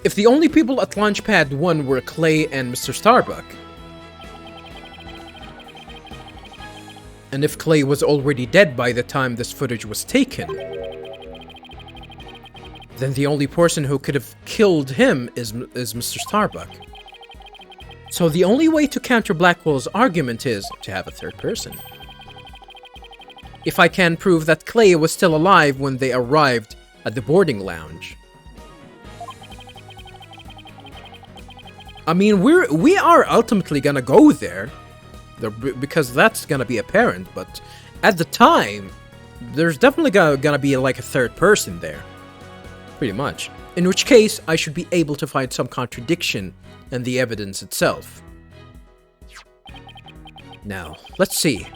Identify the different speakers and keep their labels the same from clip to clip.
Speaker 1: If the only people at Launchpad 1 were Clay and Mr. Starbuck, and if Clay was already dead by the time this footage was taken, then the only person who could have killed him is Mr. Starbuck. So the only way to counter Blackwell's argument is to have a third person. If I can prove that Clay was still alive when they arrived at the boarding lounge. I mean, we are ultimately gonna go there, because that's gonna be apparent, but at the time, there's definitely gonna be like a third person there. Pretty much. In which case, I should be able to find some contradiction in the evidence itself. Now, let's see.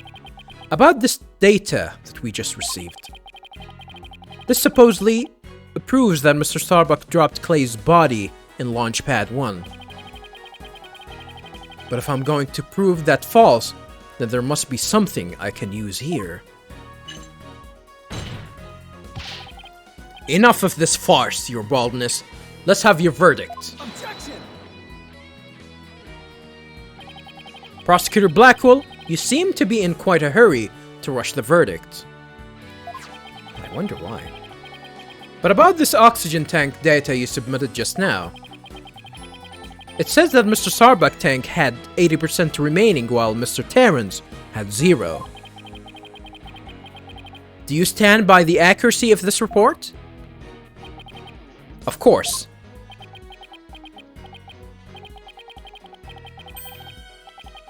Speaker 1: About this data that we just received. This supposedly proves that Mr. Starbuck dropped Clay's body in Launchpad 1. But if I'm going to prove that false, then there must be something I can use here. Enough of this farce, your baldness. Let's have your verdict. Objection! Prosecutor Blackwell, you seem to be in quite a hurry to rush the verdict. I wonder why. But about this oxygen tank data you submitted just now. It says that Mr. Starbuck tank had 80% remaining while Mr. Terran's had 0. Do you stand by the accuracy of this report? Of course.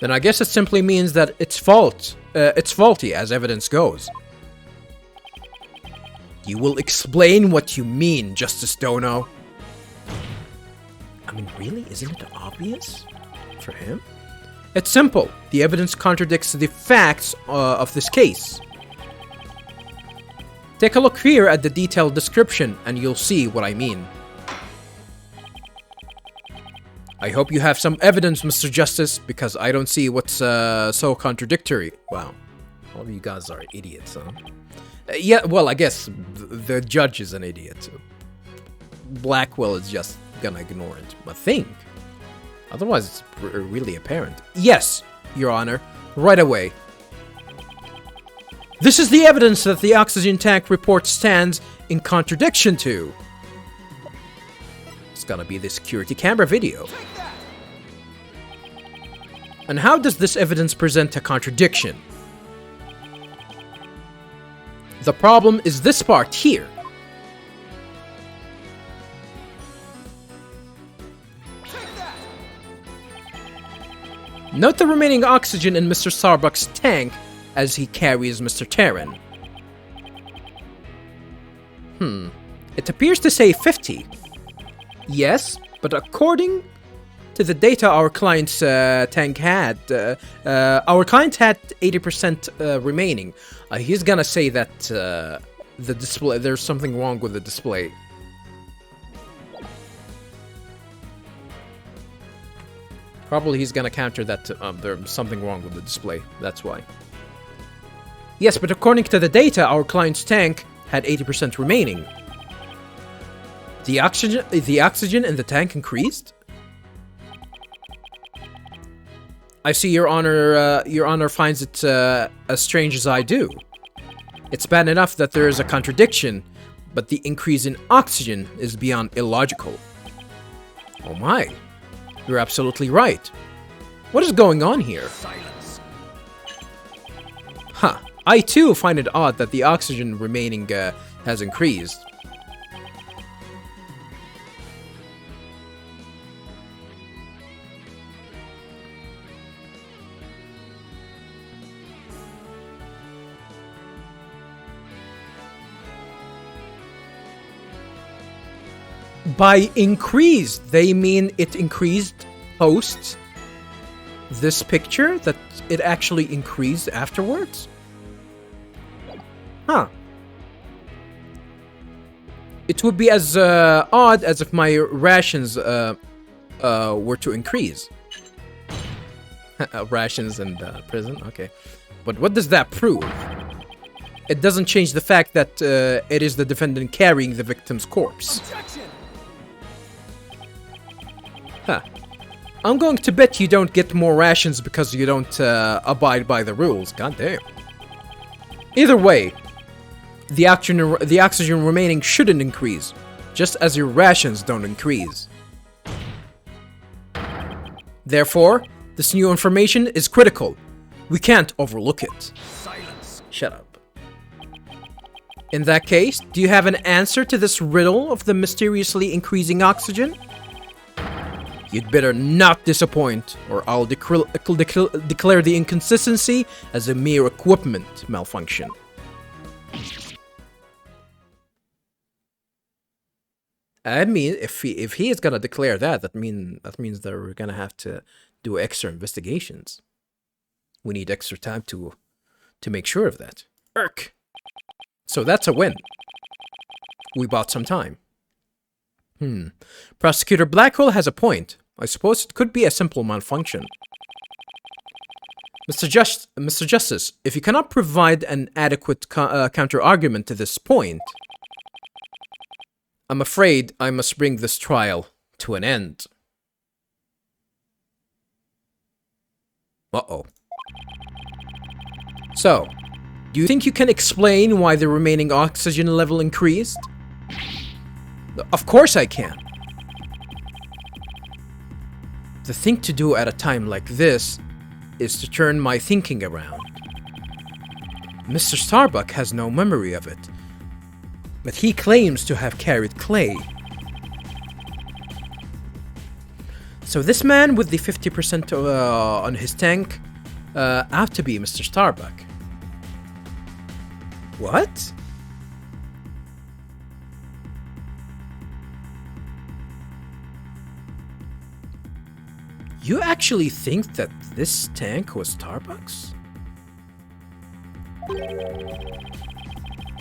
Speaker 1: Then I guess it simply means that it's faulty as evidence goes. You will explain what you mean, Justice Dono. I mean, really? Isn't it obvious for him? It's simple. The evidence contradicts the facts of this case. Take a look here at the detailed description and you'll see what I mean. I hope you have some evidence, Mr. Justice, because I don't see what's so contradictory. Wow. All of you guys are idiots, huh? Yeah, well, I guess the judge is an idiot. So Blackwell is just gonna ignore it, I think. Otherwise, it's really apparent. Yes, Your Honor, right away. This is the evidence that the oxygen tank report stands in contradiction to. It's gonna be the security camera video. And how does this evidence present a contradiction? The problem is this part here. Note the remaining oxygen in Mr. Starbuck's tank as he carries Mr. Terran. It appears to say 50. Yes, but according to the data our client's tank had, our client had 80% remaining. He's gonna say that the display, there's something wrong with the display. Probably he's gonna counter that there's something wrong with the display. That's why. Yes, but according to the data, our client's tank had 80% remaining. The oxygen in the tank increased? I see Your Honor finds it as strange as I do. It's bad enough that there is a contradiction, but the increase in oxygen is beyond illogical. Oh my. You're absolutely right. What is going on here? Silence. Huh. I too find it odd that the oxygen remaining has increased. By increased, they mean it increased post this picture? That it actually increased afterwards? Huh. It would be as odd as if my rations were to increase. Rations in prison? Okay. But what does that prove? It doesn't change the fact that it is the defendant carrying the victim's corpse. Objection! Huh. I'm going to bet you don't get more rations because you don't abide by the rules. God damn. Either way, the oxygen remaining shouldn't increase, just as your rations don't increase. Therefore, this new information is critical. We can't overlook it.
Speaker 2: Silence.
Speaker 1: Shut up. In that case, do you have an answer to this riddle of the mysteriously increasing oxygen? You'd better not disappoint, or I'll declare the inconsistency as a mere equipment malfunction. I mean, if he is gonna declare that means that we're gonna have to do extra investigations. We need extra time to make sure of that. Irk. So that's a win. We bought some time. Prosecutor Blackwell has a point. I suppose it could be a simple malfunction. Mr. Justice, if you cannot provide an adequate counter-argument to this point, I'm afraid I must bring this trial to an end. Uh-oh. So, do you think you can explain why the remaining oxygen level increased? Of course I can. The thing to do at a time like this is to turn my thinking around. Mr. Starbuck has no memory of it, but he claims to have carried clay. So this man with the 50% on his tank ought to be Mr. Starbuck. What? You actually think that this tank was Starbucks?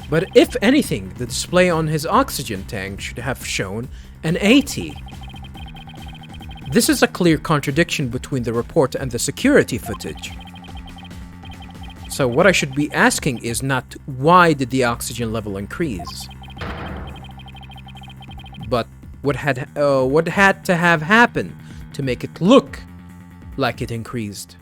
Speaker 1: But if anything, the display on his oxygen tank should have shown an 80. This is a clear contradiction between the report and the security footage. So what I should be asking is not why did the oxygen level increase, but what had to have happened to make it look like it increased.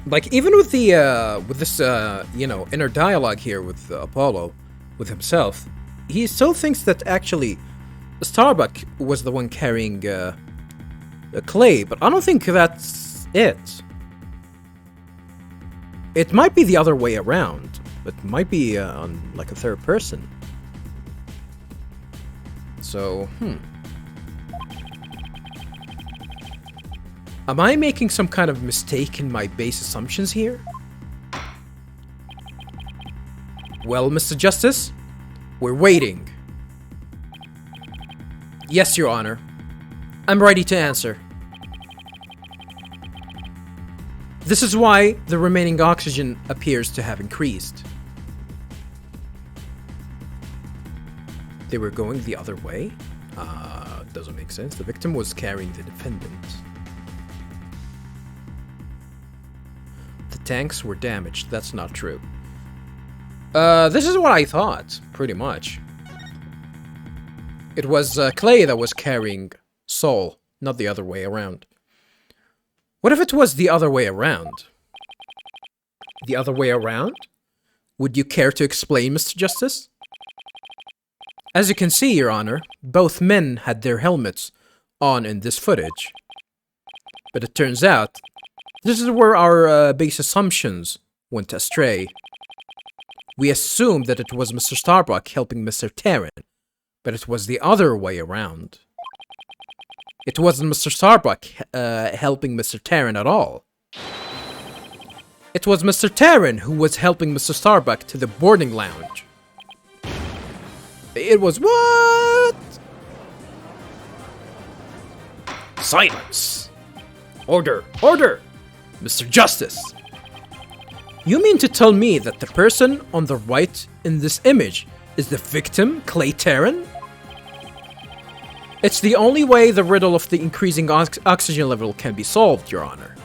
Speaker 1: Like, even with the with this inner dialogue here with Apollo, with himself, he still thinks that actually Starbuck was the one carrying clay, but I don't think that's it. It might be the other way around. It might be on like a third person. So, am I making some kind of mistake in my base assumptions here? Well, Mr. Justice, we're waiting. Yes, Your Honor. I'm ready to answer. This is why the remaining oxygen appears to have increased. They were going the other way? Doesn't make sense. The victim was carrying the defendant. The tanks were damaged. That's not true. This is what I thought, pretty much. It was Clay that was carrying Soul, not the other way around. What if it was the other way around? The other way around? Would you care to explain, Mr. Justice? As you can see, Your Honor, both men had their helmets on in this footage. But it turns out, this is where our base assumptions went astray. We assumed that it was Mr. Starbuck helping Mr. Tarrant, but it was the other way around. It wasn't Mr. Starbuck helping Mr. Tarrant at all. It was Mr. Terran who was helping Mr. Starbuck to the boarding lounge. It was what? Silence! Order! Order! Mr. Justice! You mean to tell me that the person on the right in this image is the victim, Clay Terran? It's the only way the riddle of the increasing oxygen level can be solved, Your Honor.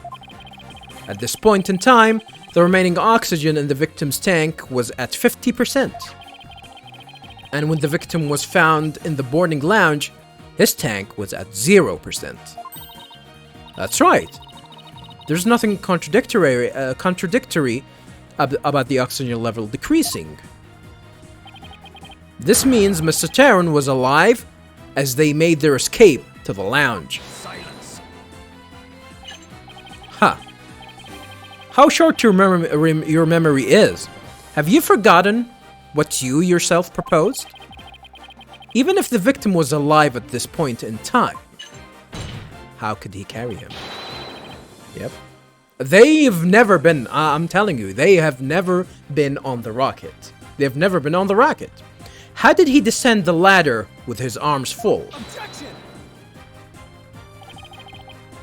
Speaker 1: At this point in time, the remaining oxygen in the victim's tank was at 50%. And when the victim was found in the boarding lounge, his tank was at 0%. That's right. There's nothing contradictory about the oxygen level decreasing. This means Mr. Terran was alive as they made their escape to the lounge.
Speaker 2: Silence.
Speaker 1: Huh. How short your memory is. Have you forgotten what you yourself proposed? Even if the victim was alive at this point in time, how could he carry him? Yep. They've never been, I'm telling you, they have never been on the rocket. They've never been on the rocket. How did he descend the ladder with his arms full?
Speaker 2: Objection.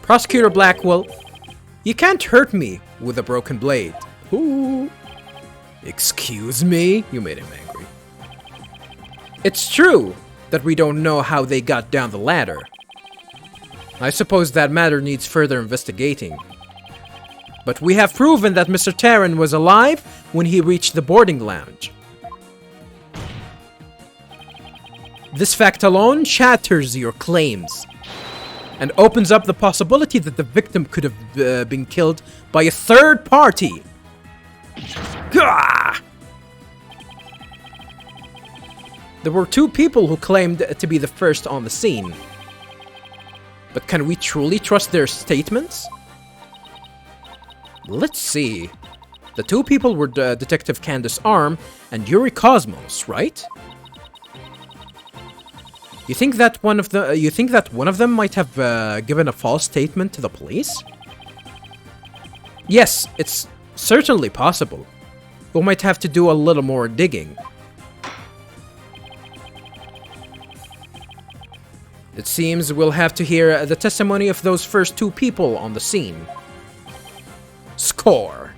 Speaker 1: Prosecutor Blackwell, you can't hurt me with a broken blade. Ooh. Excuse me? You made him angry. It's true that we don't know how they got down the ladder. I suppose that matter needs further investigating. But we have proven that Mr. Terran was alive when he reached the boarding lounge. This fact alone shatters your claims and opens up the possibility that the victim could have been killed by a third party. Gah! There were two people who claimed to be the first on the scene. But can we truly trust their statements? Let's see. The two people were Detective Candace Arm and Yuri Cosmos, right? You think that one of them might have given a false statement to the police? Yes, it's certainly possible. We'll might have to do a little more digging. It seems we'll have to hear the testimony of those first two people on the scene. Score.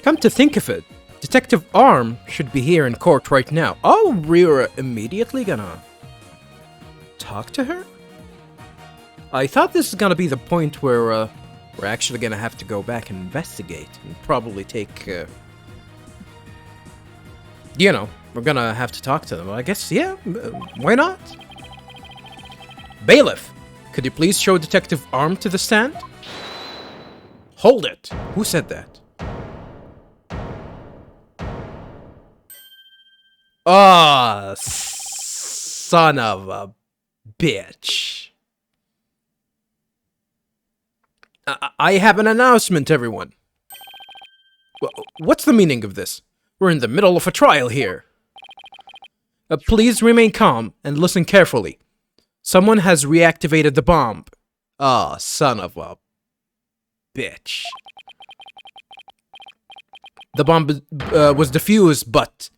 Speaker 1: Come to think of it, Detective Arm should be here in court right now. Oh, we're immediately gonna talk to her? I thought this is gonna be the point where we're actually gonna have to go back and investigate and probably take you know, we're gonna have to talk to them. I guess, yeah, why not? Bailiff, could you please show Detective Arm to the stand? Hold it. Who said that? Ah, son of a bitch. I have an announcement, everyone. What's the meaning of this? We're in the middle of a trial here. Please remain calm and listen carefully. Someone has reactivated the bomb. Ah, son of a bitch. The bomb was defused, but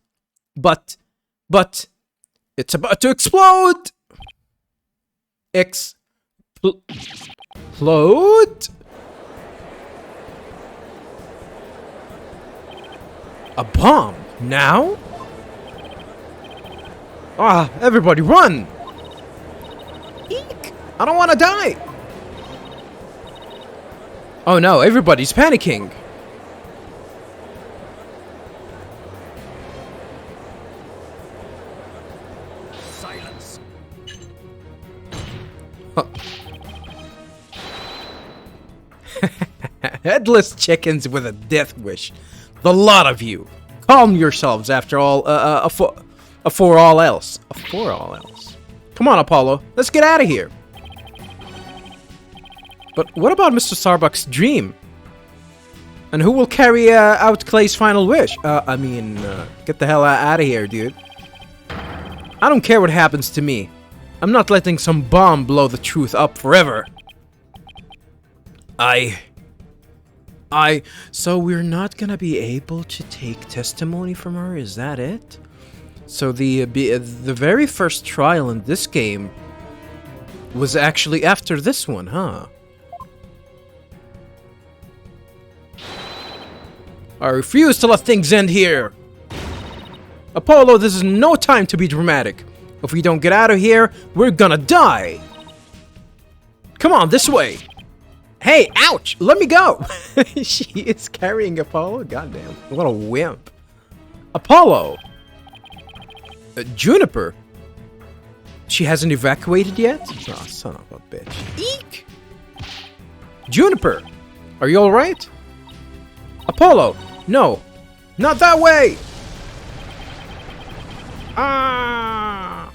Speaker 1: it's about to explode. Explode? A bomb? Now? Ah, everybody run! Eek! I don't want to die! Oh no, everybody's panicking!
Speaker 2: Silence.
Speaker 1: Huh. Headless chickens with a death wish. The lot of you. Calm yourselves after all, for all else. For all else. Come on, Apollo. Let's get out of here. But what about Mr. Starbuck's dream? And who will carry out Clay's final wish? Get the hell out of here, dude. I don't care what happens to me. I'm not letting some bomb blow the truth up forever. So we're not gonna be able to take testimony from her, is that it? So the very first trial in this game was actually after this one, huh? I refuse to let things end here! Apollo, this is no time to be dramatic. If we don't get out of here, we're gonna die! Come on, this way! Hey, ouch! Let me go! She is carrying Apollo? Goddamn, what a wimp. Apollo! Juniper? She hasn't evacuated yet? Oh, son of a bitch. Eek! Juniper! Are you alright? Apollo! No! Not that way! Ah!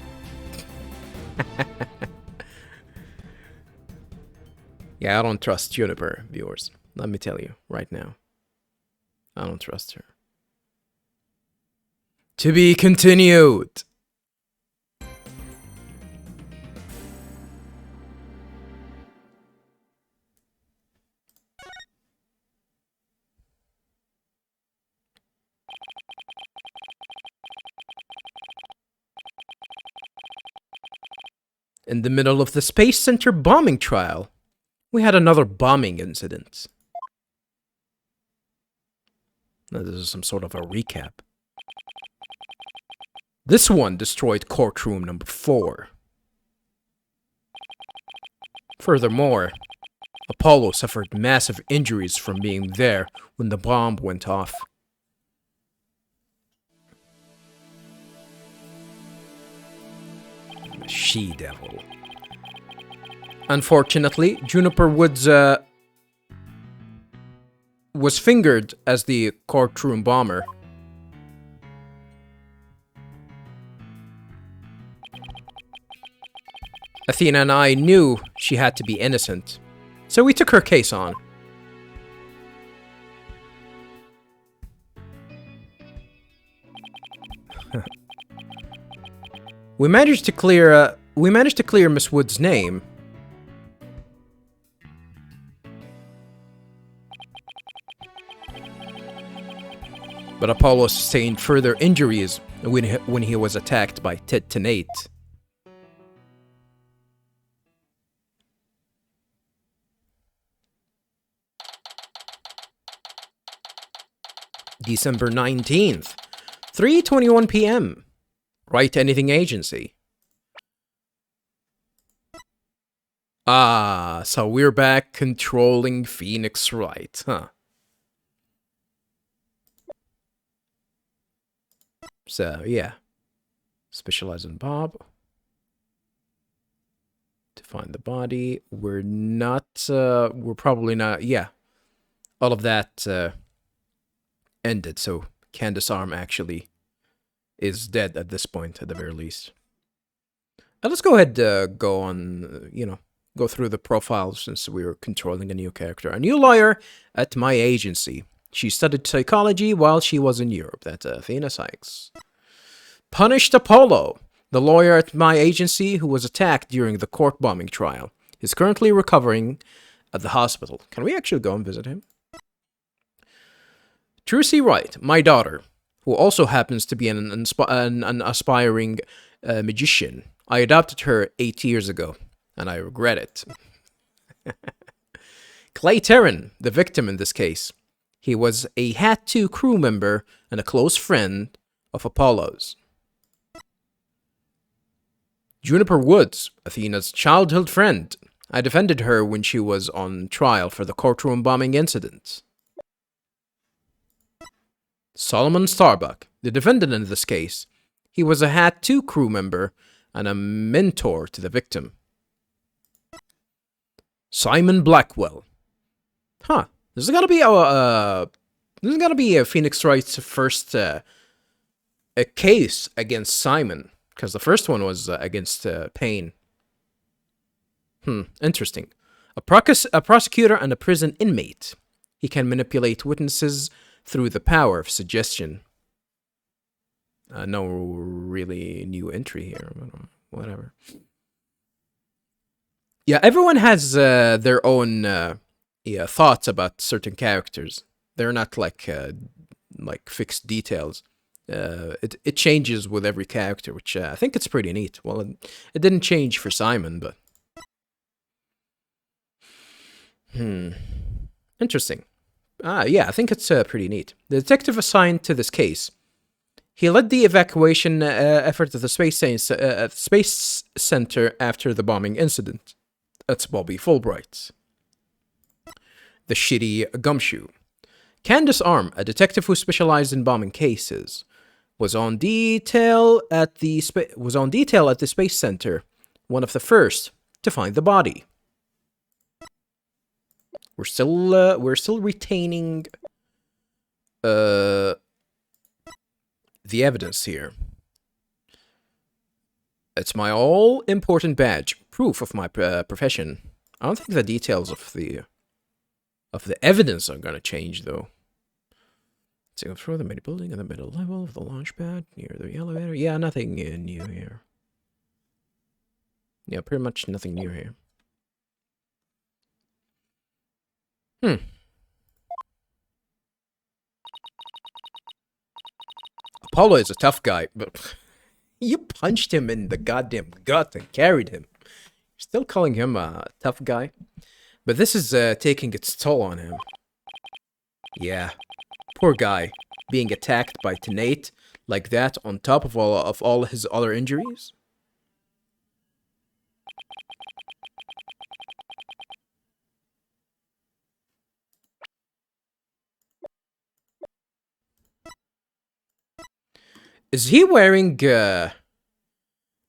Speaker 1: Yeah, I don't trust Juniper, viewers. Let me tell you right now. I don't trust her. To be continued! In the middle of the Space Center bombing trial, we had another bombing incident. Now, this is some sort of a recap. This one destroyed courtroom number 4. Furthermore, Apollo suffered massive injuries from being there when the bomb went off. She-devil. Unfortunately, Juniper Woods was fingered as the courtroom bomber. Athena and I knew she had to be innocent, so we took her case on. We managed to clear Miss Wood's name. But Apollo sustained further injuries when he was attacked by Titanate. December 19th, 3:21 p.m. Write Anything Agency. Ah, so we're back controlling Phoenix Wright, huh? So, yeah. Specialize in Bob. To find the body. We're probably not, yeah. All of that ended, so Candace Arm actually is dead at this point, at the very least. Now let's go ahead go on, go through the profiles since we were controlling a new character. A new lawyer at my agency. She studied psychology while she was in Europe. That's Athena Cykes. Punished Apollo. The lawyer at my agency who was attacked during the court bombing trial is currently recovering at the hospital. Can we actually go and visit him? Trucy Wright, my daughter, who also happens to be an aspiring magician. I adopted her 8 years ago, and I regret it. Clay Terran, the victim in this case. He was a Hat 2 crew member and a close friend of Apollo's. Juniper Woods, Athena's childhood friend. I defended her when she was on trial for the courtroom bombing incident. Solomon Starbuck, the defendant in this case. He was a Hat 2 crew member and a mentor to the victim. Simon Blackwell. Huh. This is gonna be a Phoenix Wright's first a case against Simon, because the first one was against Payne. Interesting. A prosecutor and a prison inmate. He can manipulate witnesses through the power of suggestion. No really new entry here, but whatever. Yeah, everyone has their own thoughts about certain characters. They're not like fixed details. It changes with every character, which I think it's pretty neat. Well, it didn't change for Simon, but interesting. Yeah, I think it's pretty neat. The detective assigned to this case, he led the evacuation effort of the space center after the bombing incident. That's Bobby Fulbright. The shitty gumshoe. Candace Arm, a detective who specialized in bombing cases, was on detail at the space center, one of the first to find the body. We're still retaining the evidence here. It's my all-important badge, proof of my profession. I don't think the details of the evidence are gonna change, though. So through the main building in the middle level of the launch pad near the elevator. Yeah, nothing new here. Yeah, pretty much nothing new here. Apollo is a tough guy, but you punched him in the goddamn gut and carried him. You're still calling him a tough guy? But this is taking its toll on him. Yeah. Poor guy. Being attacked by Tenate like that on top of all his other injuries. Is he wearing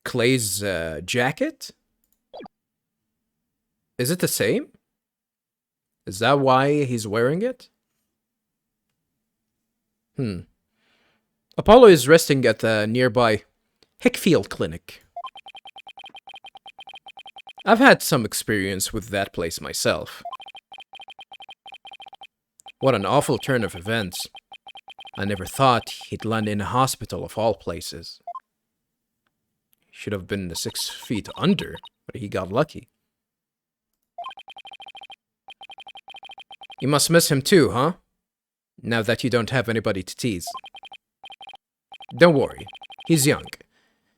Speaker 1: Clay's jacket? Is it the same? Is that why he's wearing it? Apollo is resting at the nearby Hickfield Clinic. I've had some experience with that place myself. What an awful turn of events. I never thought he'd land in a hospital of all places. He should have been 6 feet under, but he got lucky. You must miss him too, huh? Now that you don't have anybody to tease. Don't worry, he's young.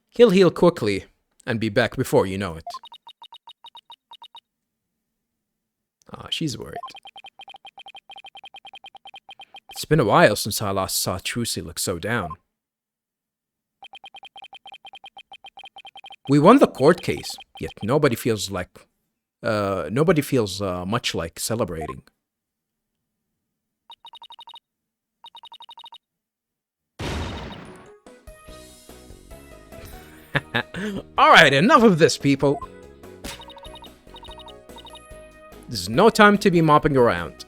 Speaker 1: He'll heal quickly and be back before you know it. She's worried. It's been a while since I last saw Trucy look so down. We won the court case, yet nobody feels much like celebrating. Alright, enough of this, people. This is no time to be mopping around.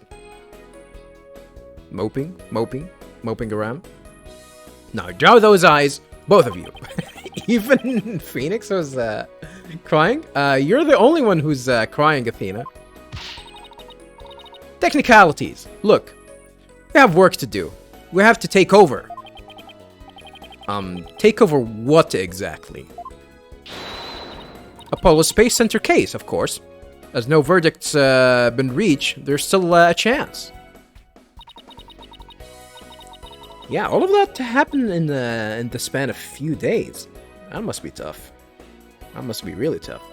Speaker 1: Moping around. Now, draw those eyes, both of you. Even Phoenix was crying. You're the only one who's crying, Athena. Technicalities. Look, we have work to do. We have to take over. Take over what exactly? Apollo Space Center case, of course. As no verdict's been reached, there's still a chance. Yeah, all of that happened in the span of a few days. That must be tough. That must be really tough.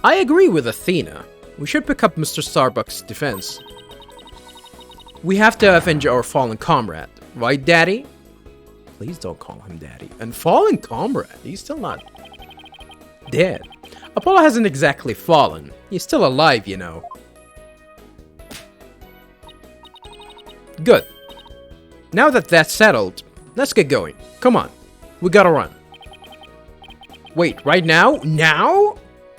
Speaker 1: I agree with Athena. We should pick up Mr. Starbuck's defense. We have to avenge our fallen comrade. Right, Daddy? Please don't call him Daddy. And fallen comrade? He's still not dead. Apollo hasn't exactly fallen. He's still alive, you know. Good. Now that that's settled, let's get going. Come on. We gotta run. Wait, right now? Now?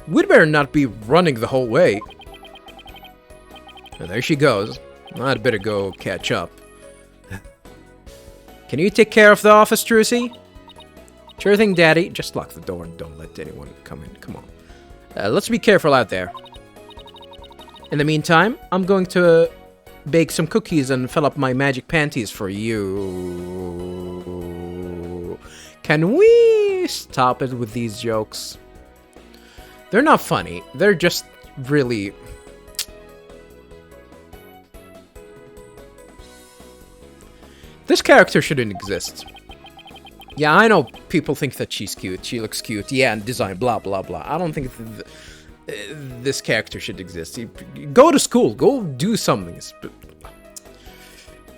Speaker 1: We'd better not be running the whole way. Oh, there she goes. I'd better go catch up. Can you take care of the office, Trucy? Sure thing, Daddy. Just lock the door and don't let anyone come in. Come on. Let's be careful out there. In the meantime, I'm going to bake some cookies and fill up my magic panties for you. Can we stop it with these jokes? They're not funny. They're just really... This character shouldn't exist. Yeah, I know people think that she's cute. She looks cute. Yeah, and design, blah, blah, blah. I don't think this character should exist. Go to school. Go do something.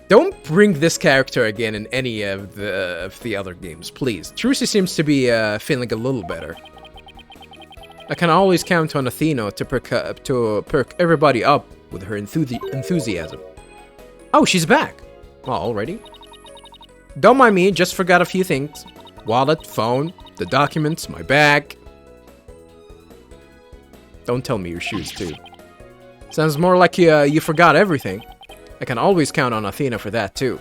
Speaker 1: Don't bring this character again in any of the other games, please. Trucy seems to be feeling a little better. I can always count on Athena to perk everybody up with her enthusiasm. Oh, she's back. Oh, already? Don't mind me, just forgot a few things. Wallet, phone, the documents, my bag. Don't tell me your shoes, too. Sounds more like you forgot everything. I can always count on Athena for that, too.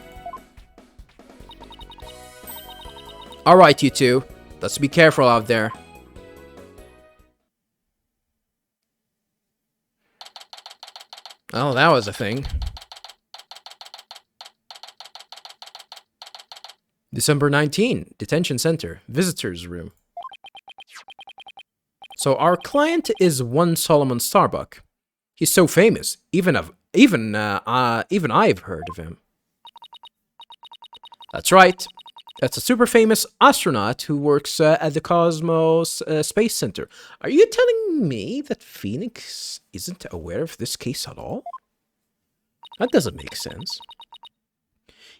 Speaker 1: Alright, you two. Let's be careful out there. Oh, that was a thing. December 19, Detention Center, Visitors Room. So our client is one Solomon Starbuck. He's so famous, even I've heard of him. That's right. That's a super famous astronaut who works at the Cosmos Space Center. Are you telling me that Phoenix isn't aware of this case at all? That doesn't make sense.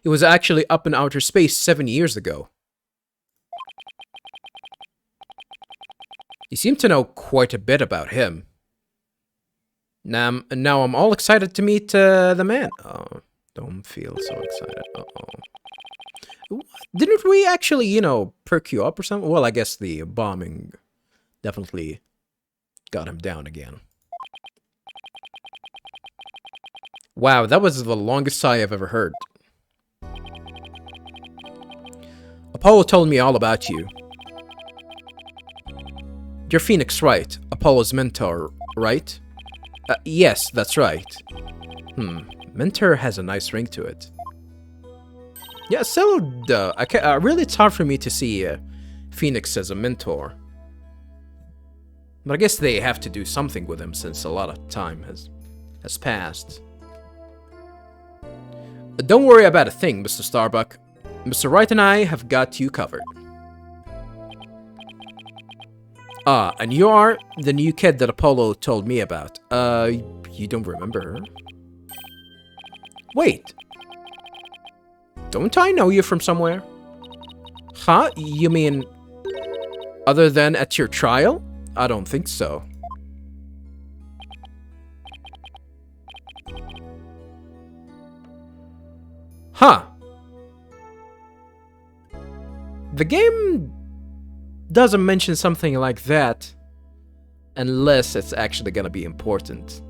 Speaker 1: He was actually up in outer space 7 years ago. You seem to know quite a bit about him. Now I'm all excited to meet the man. Oh, don't feel so excited. Uh-oh. Didn't we actually, perk you up or something? Well, I guess the bombing definitely got him down again. Wow, that was the longest sigh I've ever heard. Apollo told me all about you. You're Phoenix Wright, Apollo's mentor, right? Yes, that's right. Mentor has a nice ring to it. Yeah, so, really it's hard for me to see Phoenix as a mentor. But I guess they have to do something with him since a lot of time has passed. Don't worry about a thing, Mr. Starbuck. Mr. Wright and I have got you covered. And you are the new kid that Apollo told me about. You don't remember her? Wait. Don't I know you from somewhere? Huh? You mean other than at your trial? I don't think so. Huh. The game doesn't mention something like that unless it's actually gonna be important.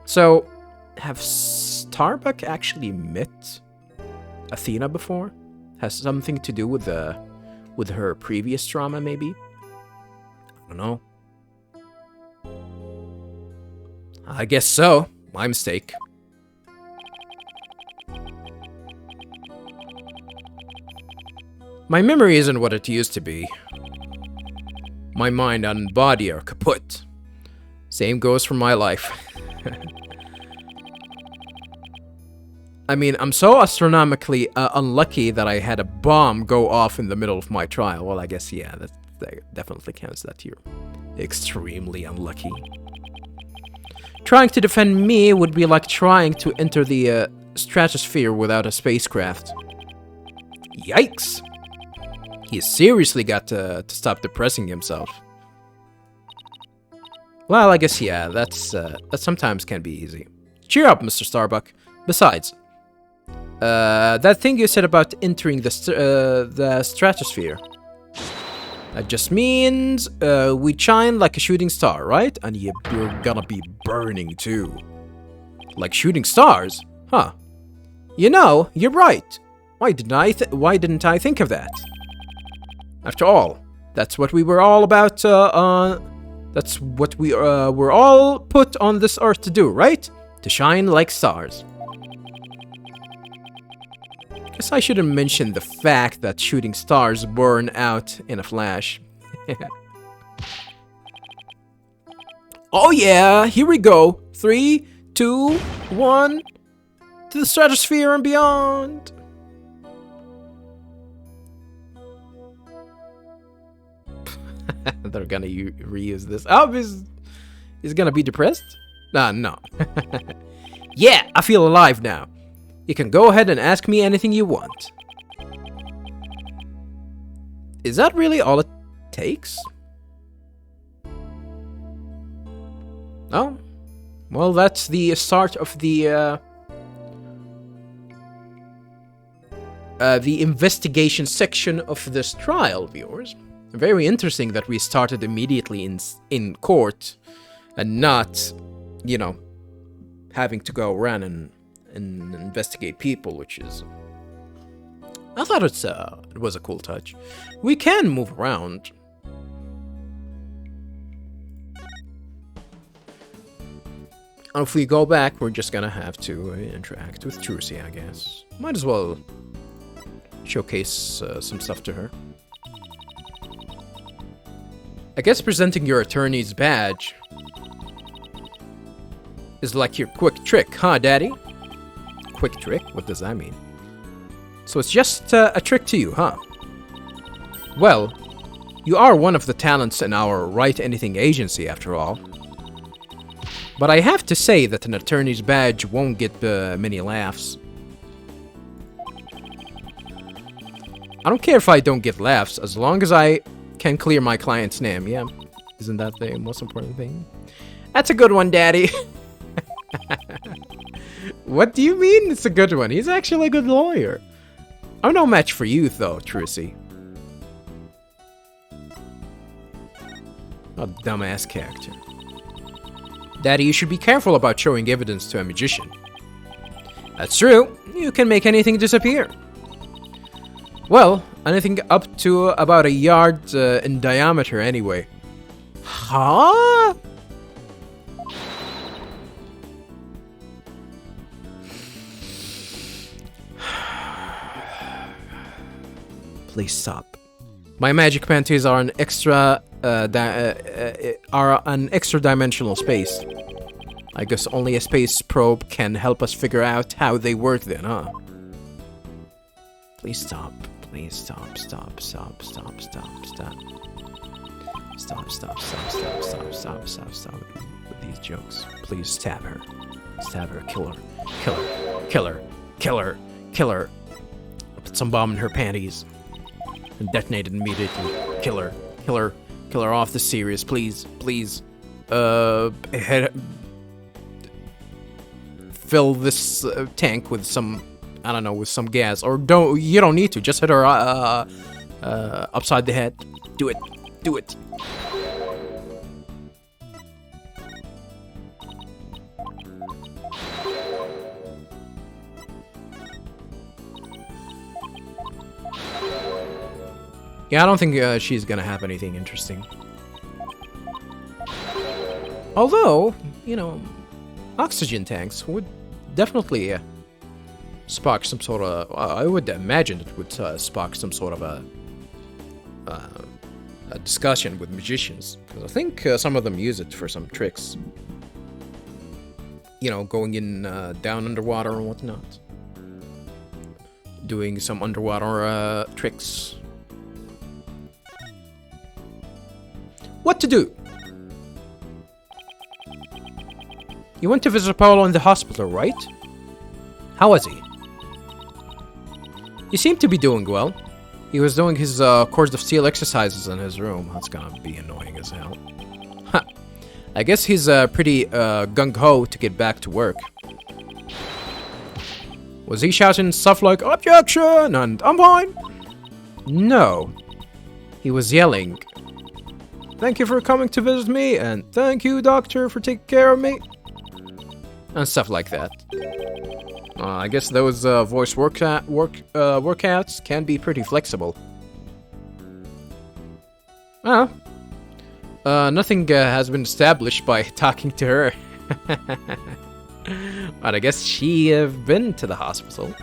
Speaker 1: So, have Starbuck actually met Athena before? Has something to do with her previous trauma, maybe? I don't know. I guess so. My mistake. My memory isn't what it used to be. My mind and body are kaput. Same goes for my life. I mean, I'm so astronomically unlucky that I had a bomb go off in the middle of my trial. Well, I guess, yeah, that definitely counts that you're extremely unlucky. Trying to defend me would be like trying to enter the stratosphere without a spacecraft. Yikes! He seriously got to stop depressing himself. Well, I guess, yeah, that sometimes can be easy. Cheer up, Mr. Starbuck. Besides, that thing you said about entering the stratosphere. That just means we shine like a shooting star, right? And you're gonna be burning too. Like shooting stars? Huh. You know, you're right. Why didn't I think of that? After all, that's what we were all about, that's what we were all put on this earth to do, right? To shine like stars. Guess I shouldn't mention the fact that shooting stars burn out in a flash. Oh yeah, here we go. 3, 2, 1. To the stratosphere and beyond. They're gonna reuse this. Oh, he's gonna be depressed? No. Yeah, I feel alive now. You can go ahead and ask me anything you want. Is that really all it takes? Oh, well, that's the start of the investigation section of this trial, viewers. Very interesting that we started immediately in court and not, you know, having to go around and investigate people, which is... I thought it was a cool touch. We can move around. If we go back, we're just gonna have to interact with Trucy, I guess. Might as well showcase some stuff to her. I guess presenting your attorney's badge is like your quick trick, huh, Daddy? Quick trick? What does that mean? So it's just a trick to you, huh? Well, you are one of the talents in our Write Anything agency, after all. But I have to say that an attorney's badge won't get many laughs. I don't care if I don't get laughs, as long as I can clear my client's name, yeah? Isn't that the most important thing? That's a good one, Daddy. What do you mean it's a good one? He's actually a good lawyer. I'm no match for you, though, Trucy. A dumbass character. Daddy, you should be careful about showing evidence to a magician. That's true. You can make anything disappear. Well, anything up to about a yard in diameter, anyway. Huh? Please stop. My magic panties are an extra dimensional space. I guess only a space probe can help us figure out how they work then, huh? Please stop. Please stop. Stop. Stop. Stop. Stop. Stop. Stop. Stop. Stop. Stop. Stop. Stop. Stop. Stop. With these jokes. Please stab her. Stab her. Kill her. Kill her. Kill her. Kill her. Kill her. Put some bomb in her panties. And detonate it immediately. Kill her. Kill her. Kill her off the serious, please. Please. Fill this tank with some, I don't know, with some gas. Or you don't need to. Just hit her upside the head. Do it. Do it. Yeah, I don't think she's gonna have anything interesting. Although, you know, oxygen tanks would definitely spark some sort of... I would imagine it would spark some sort of a discussion with magicians. Because I think some of them use it for some tricks. You know, going in down underwater and whatnot. Doing some underwater tricks. What to do? You went to visit Paolo in the hospital, right? How was he? He seemed to be doing well. He was doing his Cords of Steel exercises in his room. That's gonna be annoying as hell. Huh. I guess he's pretty gung-ho to get back to work. Was he shouting stuff like, "Objection!" and "I'm fine"? No. He was yelling, "Thank you for coming to visit me," and "Thank you, doctor, for taking care of me," and stuff like that. I guess those voice workouts can be pretty flexible. Nothing has been established by talking to her. But I guess she have been to the hospital.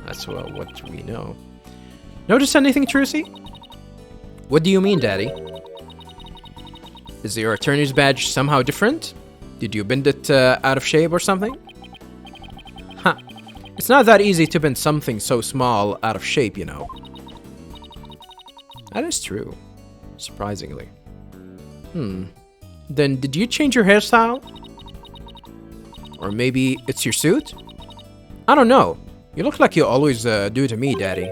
Speaker 1: That's what we know. Notice anything, Trucy? What do you mean, Daddy? Is your attorney's badge somehow different? Did you bend it out of shape or something? Huh. It's not that easy to bend something so small out of shape, you know. That is true. Surprisingly. Then did you change your hairstyle? Or maybe it's your suit? I don't know. You look like you always do to me, Daddy.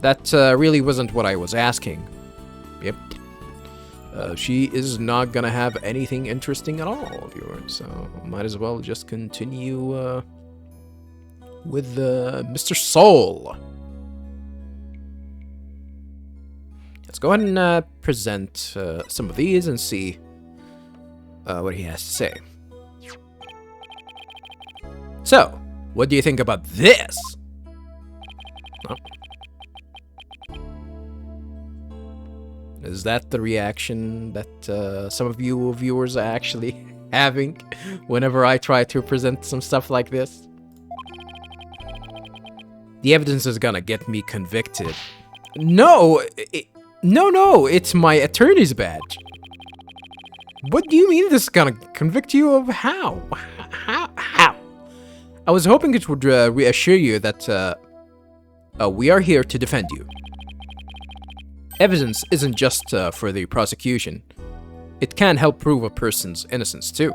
Speaker 1: That really wasn't what I was asking. Yep. She is not gonna have anything interesting at all, viewers, so might as well just continue with Mr. Soul. Let's go ahead and present some of these and see what he has to say. So, what do you think about this? Oh. Is that the reaction that some of you viewers are actually having whenever I try to present some stuff like this? The evidence is gonna get me convicted. No, no, it's my attorney's badge. What do you mean this is gonna convict you of how? How? I was hoping it would reassure you that we are here to defend you. Evidence isn't just for the prosecution. It can help prove a person's innocence too.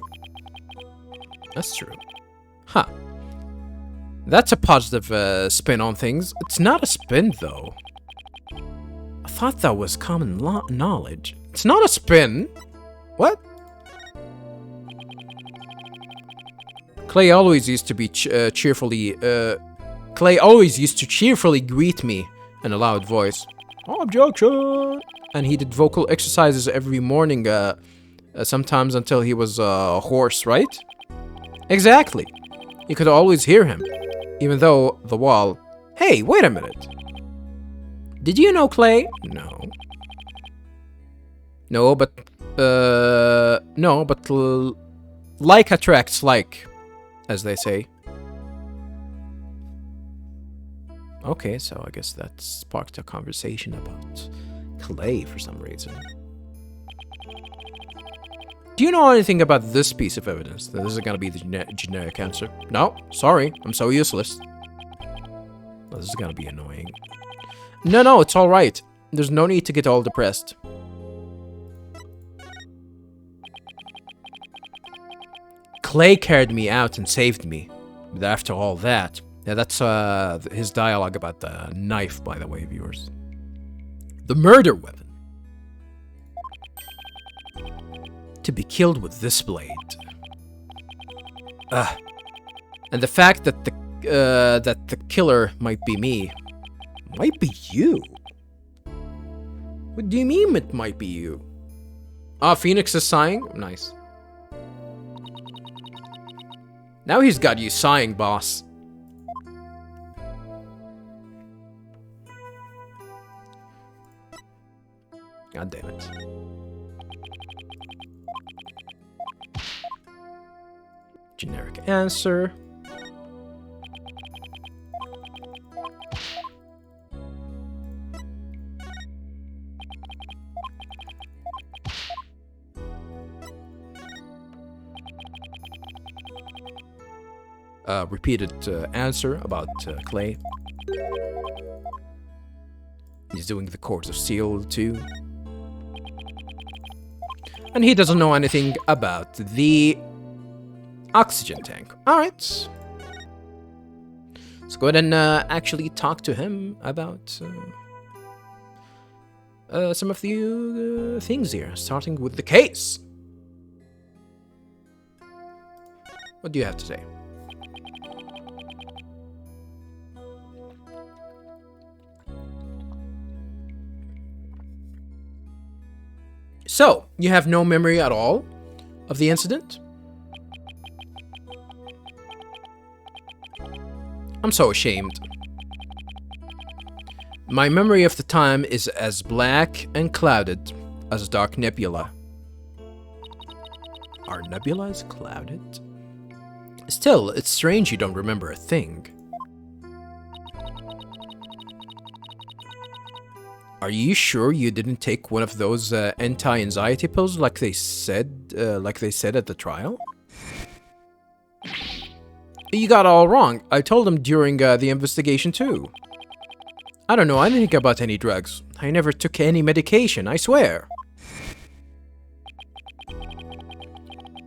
Speaker 1: That's true. Huh. That's a positive spin on things. It's not a spin, though. I thought that was common knowledge. It's not a spin. What? Clay always used to be Clay always used to cheerfully greet me in a loud voice. Objection! And he did vocal exercises every morning, sometimes until he was hoarse, right? Exactly. You could always hear him, even though the wall... Hey, wait a minute. Did you know Clay? No. No, but like attracts like, as they say. Okay, so I guess that sparked a conversation about Clay for some reason. Do you know anything about this piece of evidence? This is gonna be the generic answer. No, sorry, I'm so useless. This is gonna be annoying. No, it's alright. There's no need to get all depressed. Clay carried me out and saved me. But after all that... Yeah, that's his dialogue about the knife, by the way, viewers. The murder weapon. To be killed with this blade. And the fact that the killer might be me. Might be you? What do you mean it might be you? Phoenix is sighing? Nice. Now he's got you sighing, boss. God damn it. Generic answer. Repeated answer about Clay. He's doing the Court of Steel too. And he doesn't know anything about the oxygen tank. Alright. Let's go ahead and actually talk to him about some of the things here, starting with the case. What do you have to say? So, you have no memory at all of the incident? I'm so ashamed. My memory of the time is as black and clouded as a dark nebula. Are nebulas clouded? Still, it's strange you don't remember a thing. Are you sure you didn't take one of those anti-anxiety pills like they said at the trial? You got it all wrong. I told them during the investigation too. I don't know anything about any drugs. I never took any medication, I swear.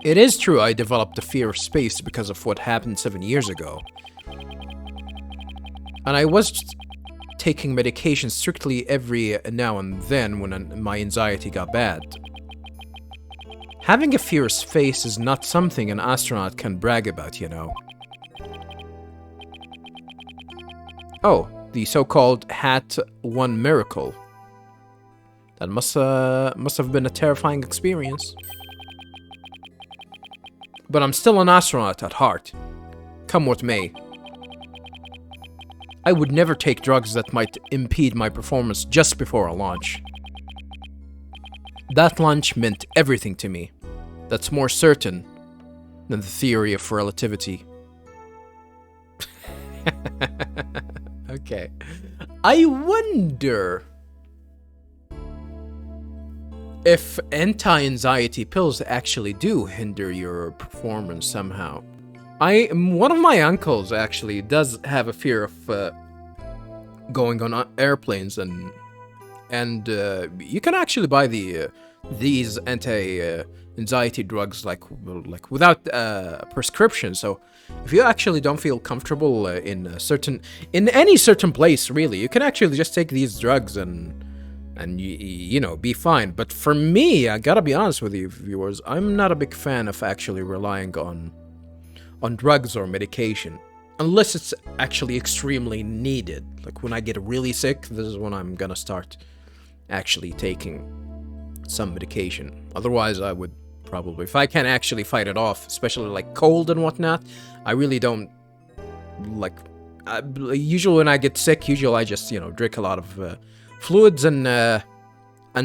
Speaker 1: It is true I developed a fear of space because of what happened 7 years ago. And I was taking medication strictly every now and then when my anxiety got bad. Having a fear of space is not something an astronaut can brag about, you know. Oh, the so-called Hat 1 miracle. That must have been a terrifying experience. But I'm still an astronaut at heart. Come what may. I would never take drugs that might impede my performance just before a launch. That launch meant everything to me. That's more certain than the theory of relativity. Okay. I wonder if anti-anxiety pills actually do hinder your performance somehow. One of my uncles actually does have a fear of going on airplanes, and you can actually buy these anti-anxiety drugs like without prescription. So if you actually don't feel comfortable in any certain place, really, you can actually just take these drugs and you know, be fine. But for me, I gotta be honest with you, viewers, I'm not a big fan of actually relying on drugs or medication unless it's actually extremely needed. Like when I get really sick, this is when I'm gonna start actually taking some medication. Otherwise, I would probably, if I can actually fight it off, especially like cold and whatnot, I really don't like. Usually when I get sick, I just, you know, drink a lot of fluids and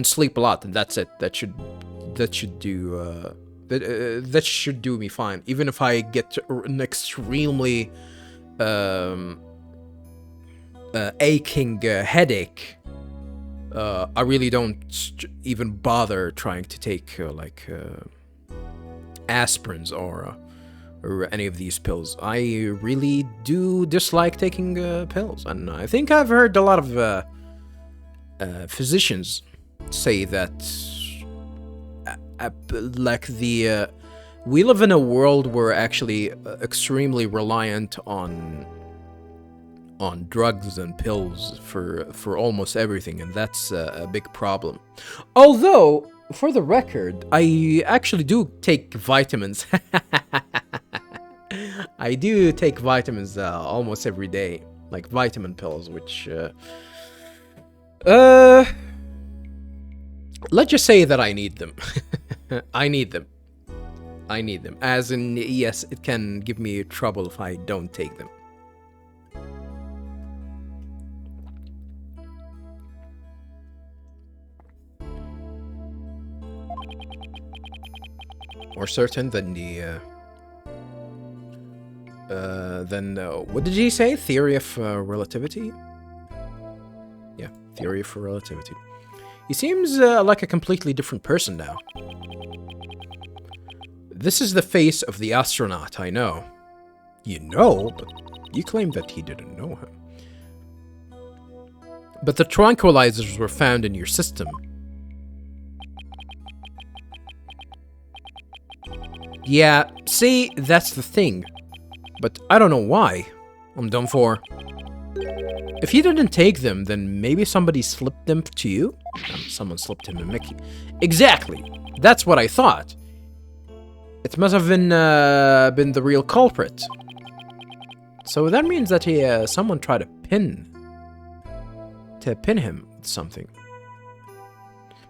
Speaker 1: sleep a lot, and that's it. That should do me fine. Even if I get an extremely aching headache, I really don't even bother trying to take aspirins or any of these pills. I really do dislike taking pills, and I think I've heard a lot of physicians say that we live in a world where actually extremely reliant on drugs and pills for almost everything, and that's a big problem. Although, for the record, I actually do take vitamins. I do take vitamins almost every day, like vitamin pills, which let's just say that I need them. I need them. As in, yes, it can give me trouble if I don't take them. More certain than what did he say? Theory of relativity? Yeah, theory of relativity. He seems like a completely different person now. This is the face of the astronaut, I know. You know, but you claim that he didn't know him. But the tranquilizers were found in your system. Yeah, see, that's the thing. But I don't know why. I'm done for. If you didn't take them, then maybe somebody slipped them to you? Someone slipped him a Mickey. Exactly. That's what I thought. It must have been the real culprit. So that means that someone tried to pin him with something.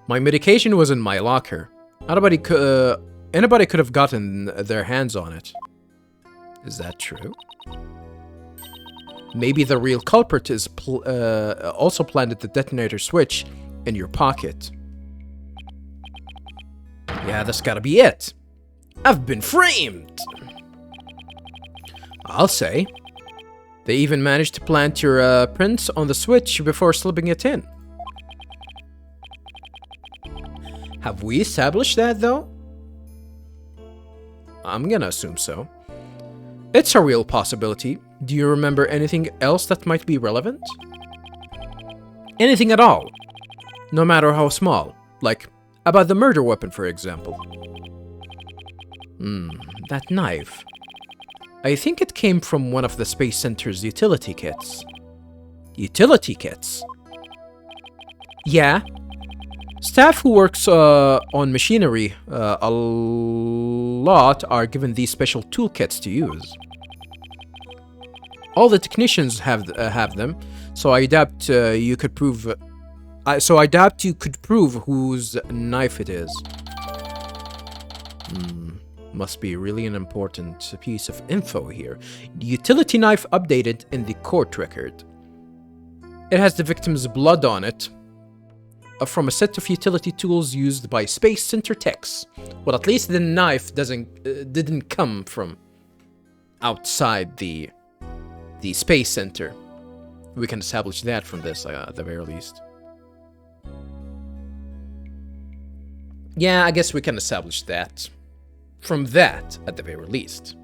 Speaker 1: My medication was in my locker. Anybody could have gotten their hands on it. Is that true? Maybe the real culprit is also planted the detonator switch in your pocket. Yeah, that's gotta be it. I've been framed! I'll say. They even managed to plant your prints on the switch before slipping it in. Have we established that, though? I'm gonna assume so. It's a real possibility. Do you remember anything else that might be relevant? Anything at all. No matter how small. Like, about the murder weapon, for example. That knife. I think it came from one of the Space Center's utility kits. Utility kits? Yeah. Staff who works on machinery a lot are given these special toolkits to use. All the technicians have them, so I doubt you could prove. I doubt you could prove whose knife it is. Must be really an important piece of info here. Utility knife updated in the court record. It has the victim's blood on it. From a set of utility tools used by Space Center techs. Well, at least the knife didn't come from outside the Space Center. We can establish that from this, at the very least. Yeah, I guess we can establish that. From that, at the very least.